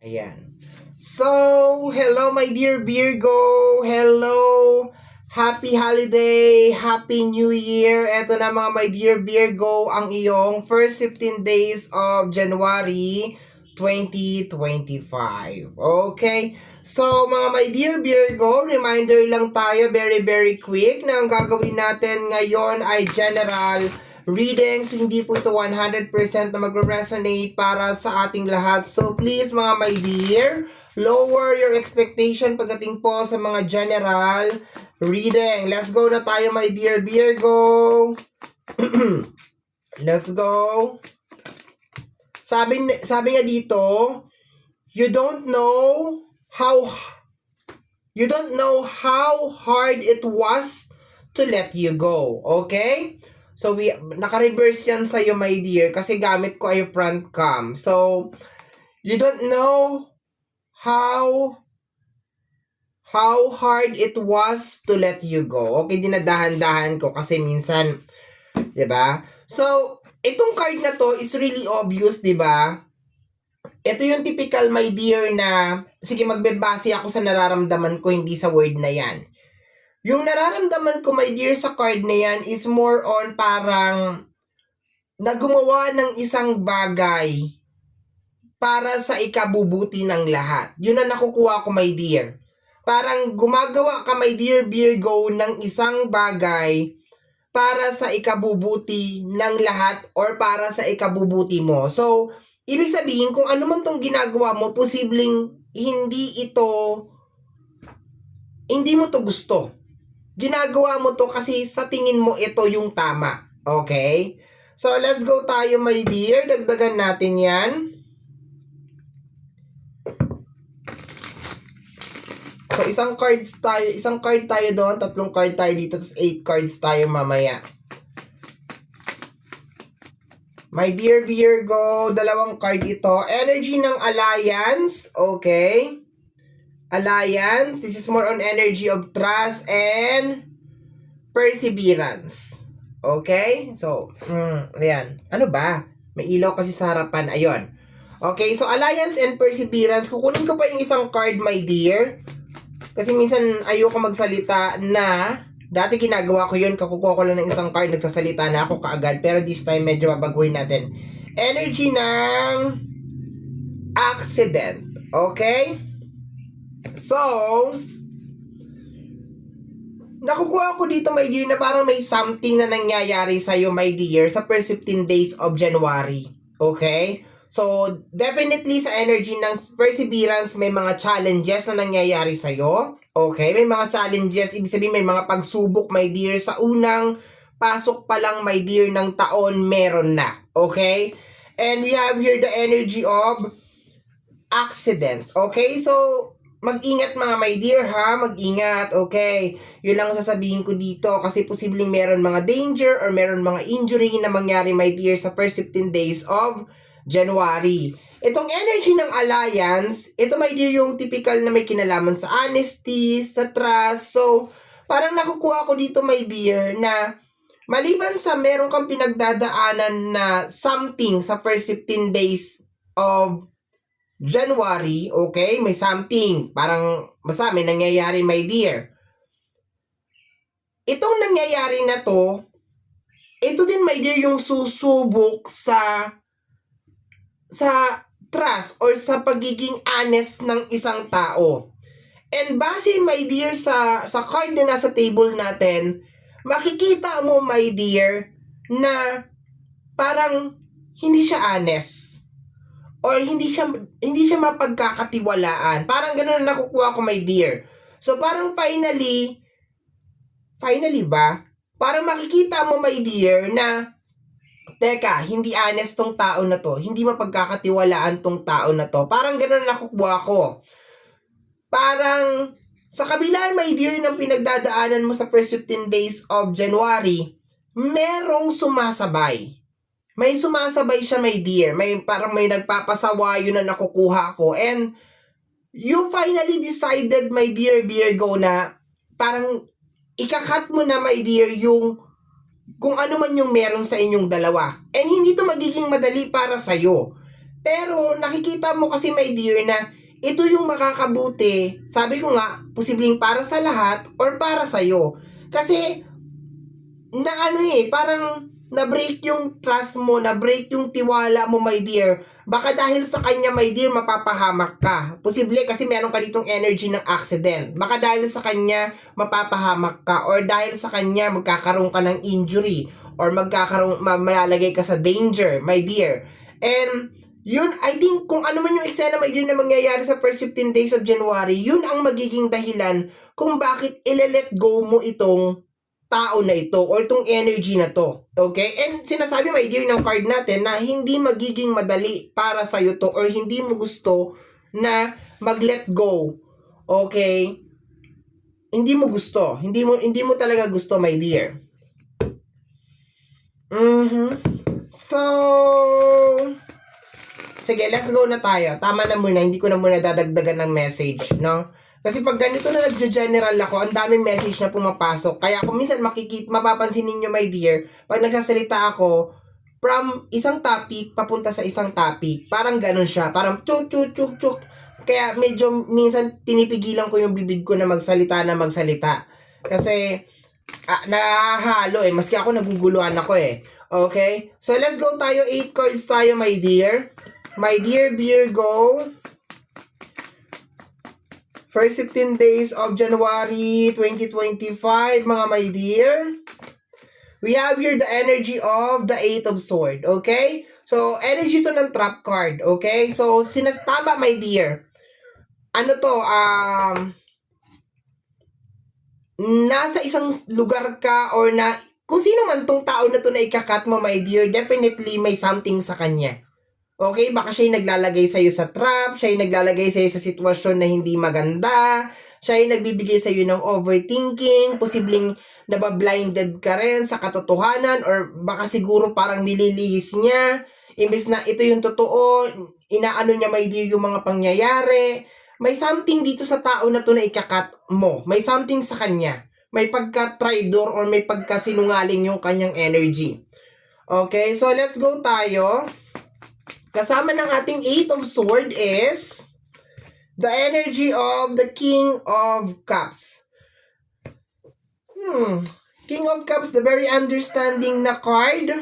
Ayan. So, hello my dear Virgo. Hello. Happy holiday. Happy New Year. Eto na mga my dear Virgo, ang iyong first 15 days of January 2025. Okay? So, mga my dear Virgo, reminder lang tayo very quick na ang gagawin natin ngayon ay general readings. Hindi po ito 100% na magre-resonate para sa ating lahat. So, please mga my dear, lower your expectation pagdating po sa mga general reading. Let's go na tayo my dear Virgo. Let's go. Sabi nga dito, you don't know how hard it was to let you go. Okay? So, naka-reverse yan sa'yo, my dear, kasi gamit ko ay front cam. So, you don't know how hard it was to let you go. Okay, dinadahan-dahan ko kasi minsan, 'di ba? So, itong card na to is really obvious, 'di ba? Ito yung typical, my dear, na sige, magbebase ako sa nararamdaman ko, hindi sa word na yan. Yung nararamdaman ko, my dear, sa card na yan is more on parang nagumawa ng isang bagay para sa ikabubuti ng lahat. Yun ang nakukuha ko, my dear. Parang gumagawa ka, my dear Virgo, ng isang bagay para sa ikabubuti ng lahat or para sa ikabubuti mo. So, ibig sabihin, kung ano man tong ginagawa mo, posibleng hindi mo to gusto. Ginagawa mo to kasi sa tingin mo ito yung tama. Okay? So, let's go tayo, my dear. Dagdagan natin yan. So, isang card tayo doon, 3 card tayo dito, tapos 8 cards tayo mamaya. My dear Virgo, 2 card ito. Energy ng Alliance, okay? Alliance, this is more on energy of trust and perseverance. Okay? So, ayan. Ano ba? May ilaw kasi sa harapan. Ayun. Okay, so Alliance and Perseverance. Kukunin ko pa yung isang card, my dear. Kasi minsan ayoko magsalita na, dati ginagawa ko yun, kakukuha ko lang ng isang card, nagsasalita na ako kaagad. Pero this time, medyo babaguhin natin. Energy ng accident. Okay? So, nakukuha ko dito, my dear, na parang may something na nangyayari sa'yo, my dear, sa first 15 days of January. Okay? So, definitely sa energy ng perseverance, may mga challenges na nangyayari sa'yo. Okay? May mga challenges, ibig sabihin may mga pagsubok, my dear, sa unang pasok pa lang, my dear, ng taon, meron na. Okay? And we have here the energy of accident. Okay? So, mag-ingat mga my dear, ha? Mag-ingat, okay? Yun lang sasabihin ko dito kasi posibleng meron mga danger or meron mga injury na mangyari, my dear, sa first 15 days of January. Itong energy ng Alliance, ito, my dear, yung typical na may kinalaman sa honesty, sa trust. So, parang nakukuha ko dito, my dear, na maliban sa meron kang pinagdadaanan na something sa first 15 days of January, okay? May something, parang basta may nangyayari, my dear. Itong nangyayari na to, ito din, my dear, yung susubok sa trust or sa pagiging honest ng isang tao. And base, my dear, sa card na nasa table natin, makikita mo, my dear, na parang hindi siya honest. Or hindi siya mapagkakatiwalaan. Parang ganoon na nakukuha ko, my dear. So, parang finally ba? Parang makikita mo, my dear, na teka, hindi honest tong tao na to. Hindi mapagkakatiwalaan tong tao na to. Parang ganoon na nakukuha ko. Parang sa kabila, my dear, ng pinagdadaanan mo sa first 15 days of January, merong sumasabay. May sumasabay siya, my dear. Parang may nagpapasawa, yun na nakukuha ko. And you finally decided, my dear Virgo, na parang ikakat mo na, my dear, yung kung ano man yung meron sa inyong dalawa. And hindi to magiging madali para sa'yo. Pero nakikita mo kasi, my dear, na ito yung makakabuti. Sabi ko nga, posibleng para sa lahat or para sa'yo. Kasi, parang na-break yung trust mo, na-break yung tiwala mo, my dear. Baka dahil sa kanya, my dear, mapapahamak ka. Posible kasi meron ka ditong energy ng accident. Baka dahil sa kanya, mapapahamak ka. Or dahil sa kanya, magkakaroon ka ng injury. Or malalagay ka sa danger, my dear. And, yun, I think, kung ano man yung eksena, my dear, na mangyayari sa first 15 days of January, yun ang magiging dahilan kung bakit ile-let go mo itong tao na ito or itong energy na to. Okay? And sinasabi, my dear, ng card natin na hindi magiging madali para sa'yo to or hindi mo gusto na mag-let go. Okay? Hindi mo gusto. Hindi mo talaga gusto, my dear. So, sige, let's go na tayo. Tama na muna, hindi ko na muna dadagdagan ng message, no? Kasi pag ganito na nagja-general ako, ang daming message na pumapasok. Kaya kung minsan mapapansin ninyo, my dear, pag nagsasalita ako, from isang topic, papunta sa isang topic, parang ganun siya. Parang chuk, chuk, chuk, chuk. Kaya medyo minsan pinipigilan ko yung bibig ko na magsalita. Kasi, nahahalo maski ako naguguluhan ako Okay? So, let's go tayo. 8 cards tayo, my dear. My dear Virgo, first 15 days of January 2025, mga my dear. We have here the energy of the 8 of Swords, okay? So, energy to ng trap card, okay? So, tama, my dear. Ano to, nasa isang lugar ka or kung sino man tong tao na to na ikakat mo, my dear, definitely may something sa kanya. Okay, baka siya yung naglalagay sa'yo sa trap, siya yung naglalagay sa'yo sa sitwasyon na hindi maganda, siya yung nagbibigay sa'yo ng overthinking, posibleng nabablinded ka rin sa katotohanan, or baka siguro parang nililihis niya, imbes na ito yung totoo, inaano niya, my dear, yung mga pangyayari. May something dito sa tao na to na ikakat mo. May something sa kanya. May pagka-traidor or may pagka-sinungaling yung kanyang energy. Okay, so let's go tayo. Kasama ng ating 8 of Swords is the energy of the King of Cups. King of Cups, the very understanding na card.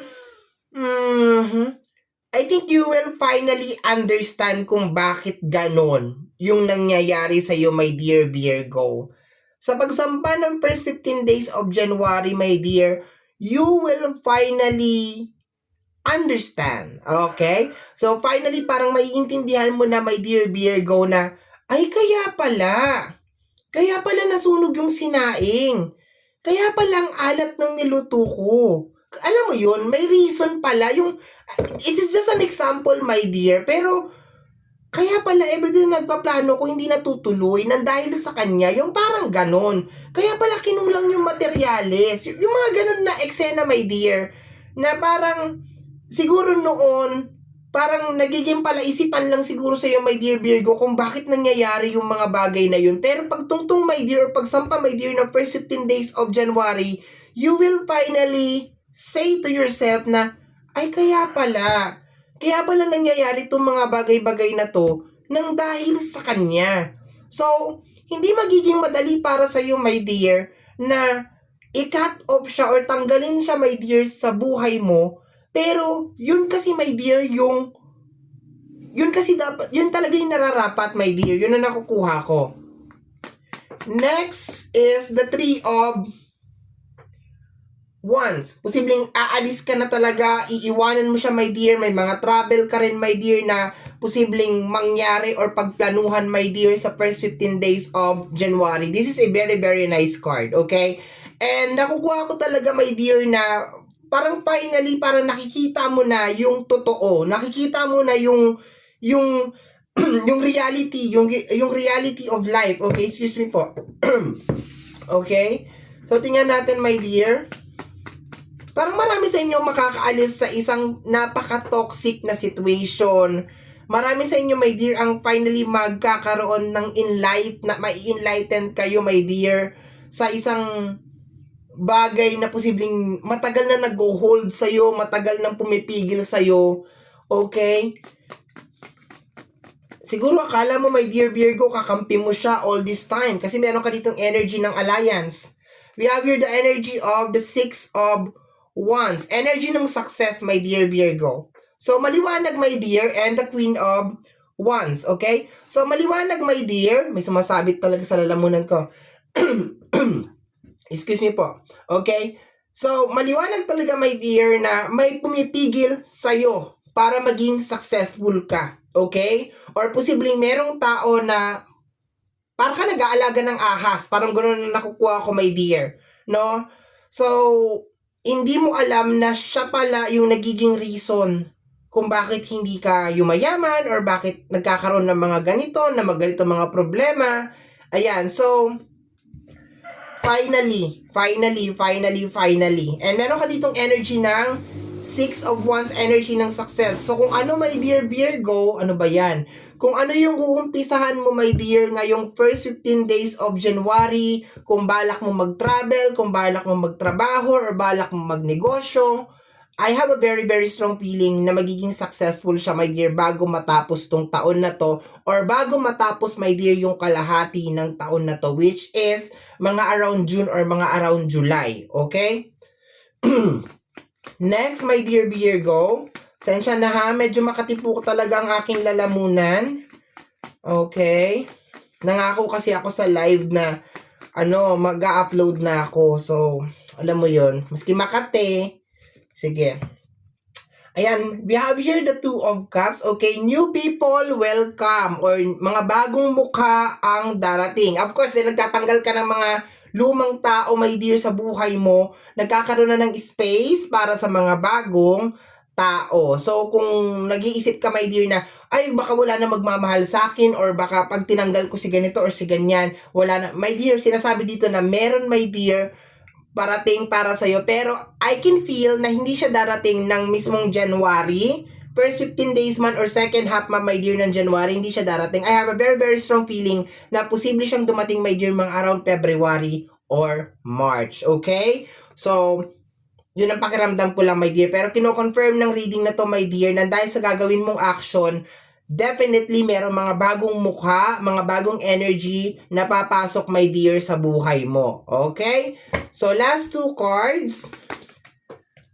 I think you will finally understand kung bakit ganon yung nangyayari sa iyo, my dear Virgo. Sa pagsamba ng first 15 days of January, my dear, you will finally understand. Okay? So, finally, parang maiintindihan mo na, my dear Virgo, na, ay, kaya pala nasunog yung sinaing. Kaya pala ang alat ng niluto ko. Alam mo yun, may reason pala. It is just an example, my dear. Pero, kaya pala everyday nagpaplano ko hindi natutuloy nang dahil sa kanya, yung parang ganon. Kaya pala kinulang yung materyales. Yung mga ganon na eksena, my dear, na parang, siguro noon, parang nagiging palaisipan lang siguro sa iyo, my dear Virgo, kung bakit nangyayari yung mga bagay na yun. Pero pag tungtong, my dear, or pagsampa, my dear, ng first 15 days of January, you will finally say to yourself na, ay, kaya pala nangyayari itong mga bagay-bagay na to nang dahil sa kanya. So, hindi magiging madali para sa iyo, my dear, na i-cut off siya or tanggalin siya, my dear, sa buhay mo. Pero, yun kasi, my dear, yun talaga yung nararapat, my dear. Yun ang nakukuha ko. Next is the 3 of Wands. Posibleng aalis ka na talaga, iiwanan mo siya, my dear. May mga travel ka rin, my dear, na posibleng mangyari or pagplanuhan, my dear, sa first 15 days of January. This is a very, very nice card, okay? And nakukuha ko talaga, my dear, na parang finally, parang nakikita mo na yung totoo. Nakikita mo na yung yung reality, yung reality of life. Okay, excuse me po. Okay? So, tingnan natin, my dear. Parang marami sa inyo makakaalis sa isang napaka-toxic na situation. Marami sa inyo, my dear, ang finally magkakaroon ng mai-enlighten kayo, my dear, sa isang bagay na posibleng matagal na nag-hold sa'yo, matagal nang pumipigil sa'yo. Okay? siguro akala mo, my dear Virgo, kakampi mo siya all this time kasi meron ka ditong energy ng alliance. We have here the energy of the Six of Wands. Energy ng success, my dear Virgo. So, maliwanag, my dear, and the Queen of Wands, okay? So, maliwanag, my dear. May sumasabit talaga sa lalamunan ko. Excuse me po. Okay? So, maliwanag talaga, my dear, na may pumipigil sa'yo para maging successful ka. Okay? Or posibleng merong tao na para ka nag-aalaga ng ahas. Parang gano'n na nakukuha ko, my dear. No? So, hindi mo alam na siya pala yung nagiging reason kung bakit hindi ka yumayaman or bakit nagkakaroon ng mga ganito, na ganito mga problema. Ayan. So, finally. And meron ka ditong energy ng Six of Wands, energy ng success. So, kung ano, my dear Virgo, ano ba yan? Kung ano yung uumpisahan mo, my dear, ngayong first 15 days of January, kung balak mo mag-travel, kung balak mo magtrabaho, or balak mo magnegosyo, I have a very, very strong feeling na magiging successful siya, my dear, bago matapos tong taon na to, or bago matapos, my dear, yung kalahati ng taon na to, which is mga around June or mga around July. Okay? Next, my dear Virgo, sensya na ha, medyo makatipok talaga ang aking lalamunan. Okay. Nangako kasi ako sa live na mag-upload na ako. So, alam mo yon, maski makate. Sige. Ayan, we have here the Two of Cups. Okay, new people, welcome. Or mga bagong mukha ang darating. Of course, nagtatanggal ka ng mga lumang tao, my dear, sa buhay mo. Nagkakaroon na ng space para sa mga bagong tao. So, kung nag-iisip ka, my dear, na ay, baka wala na magmamahal sa akin, or baka pag tinanggal ko si ganito or si ganyan, wala na. My dear, sinasabi dito na meron, my dear, parating para sa'yo. Pero, I can feel na hindi siya darating ng mismong January. First 15 days man or second half man, my dear, ng January, hindi siya darating. I have a very, very strong feeling na posible siyang dumating, my dear, mga around February or March. Okay? So, yun ang pakiramdam ko lang, my dear. Pero kino-confirm ng reading na to, my dear, na dahil sa gagawin mong action, definitely meron mga bagong mukha, mga bagong energy na papasok, my dear, sa buhay mo. Okay? So, last two cards.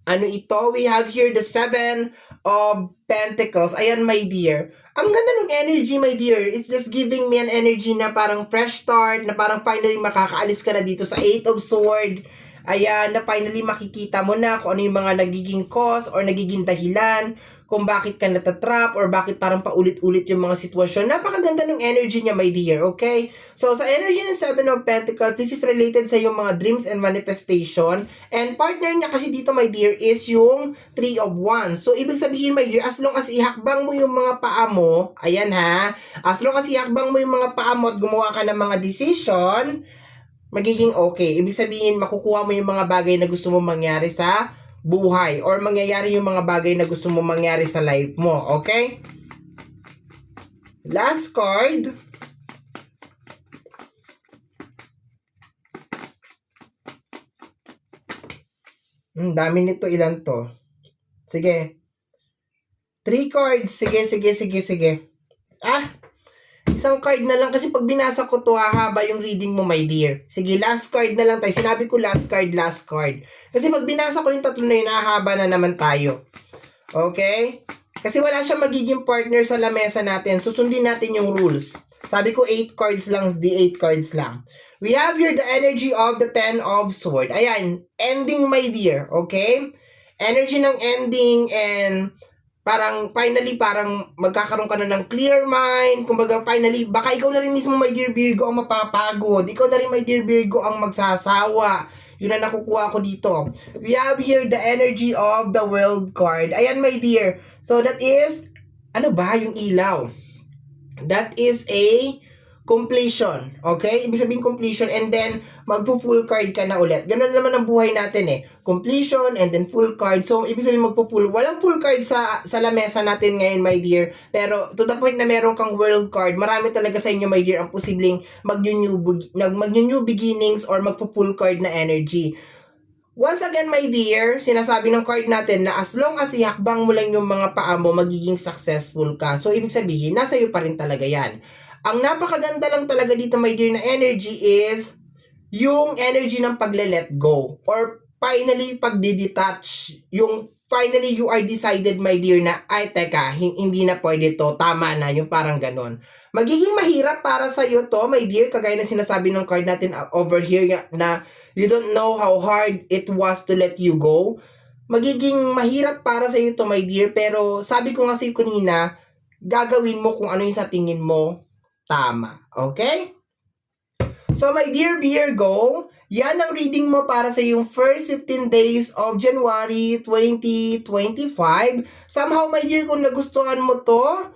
Ano ito? We have here the Seven of Pentacles. Ayan, my dear. Ang ganda ng energy, my dear. It's just giving me an energy na parang fresh start, na parang finally makakaalis ka na dito sa Eight of Swords. Ayan, na finally makikita mo na kung ano yung mga nagiging cause or nagiging dahilan kung bakit ka natatrap or bakit parang paulit-ulit yung mga sitwasyon. Napakaganda ng energy niya, my dear, okay? So, sa energy ng Seven of Pentacles, this is related sa yung mga dreams and manifestation. And partner niya kasi dito, my dear, is yung Three of Wands. So, ibig sabihin, my dear, as long as ihakbang mo yung mga paa mo, ayan ha, as long as ihakbang mo yung mga paa mo at gumawa ka ng mga decision, magiging okay. Ibig sabihin, makukuha mo yung mga bagay na gusto mo mangyari sa buhay or mangyayari yung mga bagay na gusto mo mangyari sa life mo. Okay? Last card. Dami nito. Ilan to? Sige. 3 cards. Sige. Isang card na lang kasi pag binasa ko to, hahaba yung reading mo, my dear. Sige, last card na lang tayo. Sinabi ko last card. Kasi pag binasa ko yung tatlo na yun, hahaba na naman tayo. Okay? Kasi wala siyang magiging partner sa lamesa natin. Susundin natin yung rules. Sabi ko 8 cards lang, di 8 cards lang. We have here the energy of the Ten of Swords. Ayan, ending, my dear. Okay? Energy ng ending and parang finally parang magkakaroon ka na ng clear mind. Kumbaga finally, baka ikaw na rin mismo, my dear Virgo, ang mapapagod. Ikaw na rin, my dear Virgo, ang magsasawa. Yun na nakukuha ko dito. We have here the energy of the World card. Ayan, my dear. So that is, ano ba yung ilaw? That is a completion. Okay? Ibig sabihin completion and then magpo-full card ka na ulit. Ganun naman ang buhay natin eh. Completion and then full card. So, ibig sabihin magpo-full. Walang full card sa lamesa natin ngayon, my dear. Pero, to the point na meron kang world card, marami talaga sa inyo, my dear, ang posibleng mag-new beginnings or magpo-full card na energy. Once again, my dear, sinasabi ng card natin na as long as ihakbang mo lang yung mga paa mo, magiging successful ka. So, ibig sabihin, nasa iyo pa rin talaga yan. Ang napakaganda lang talaga dito, my dear, na energy is yung energy ng pagle-let go. Or finally, pagdi-detach. Yung finally, you are decided, my dear, na, ay, teka, hindi na pwede to. Tama na, yung parang ganon. Magiging mahirap para sa iyo to, my dear, kagaya na sinasabi ng card natin over here na you don't know how hard it was to let you go. Magiging mahirap para sa iyo to, my dear, pero sabi ko nga sa iyo kanina, gagawin mo kung ano yung sa tingin mo tama. Okay? So, my dear Virgo, yan ang reading mo para sa yung first 15 days of January 2025. Somehow, my dear, kung nagustuhan mo to,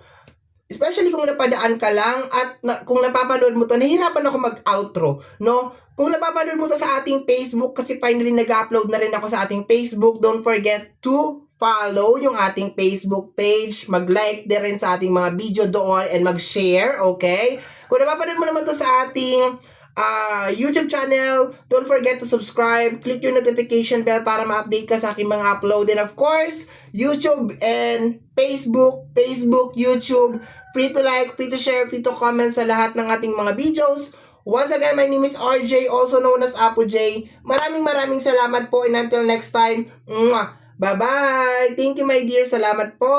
especially kung napadaan ka lang at kung napapanood mo to, nahihirapan ako mag-outro, no? Kung napapanood mo to sa ating Facebook, kasi finally nag-upload na rin ako sa ating Facebook, don't forget to follow yung ating Facebook page, mag-like din rin sa ating mga video doon, and mag-share, okay? Kung napapanood mo naman to sa ating YouTube channel, don't forget to subscribe, click yung notification bell para ma-update ka sa aking mga upload, and of course, YouTube and Facebook, YouTube, free to like, free to share, free to comment sa lahat ng ating mga videos. Once again, my name is RJ, also known as Apo J. Maraming salamat po, and until next time, bye-bye! Thank you, my dear. Salamat po!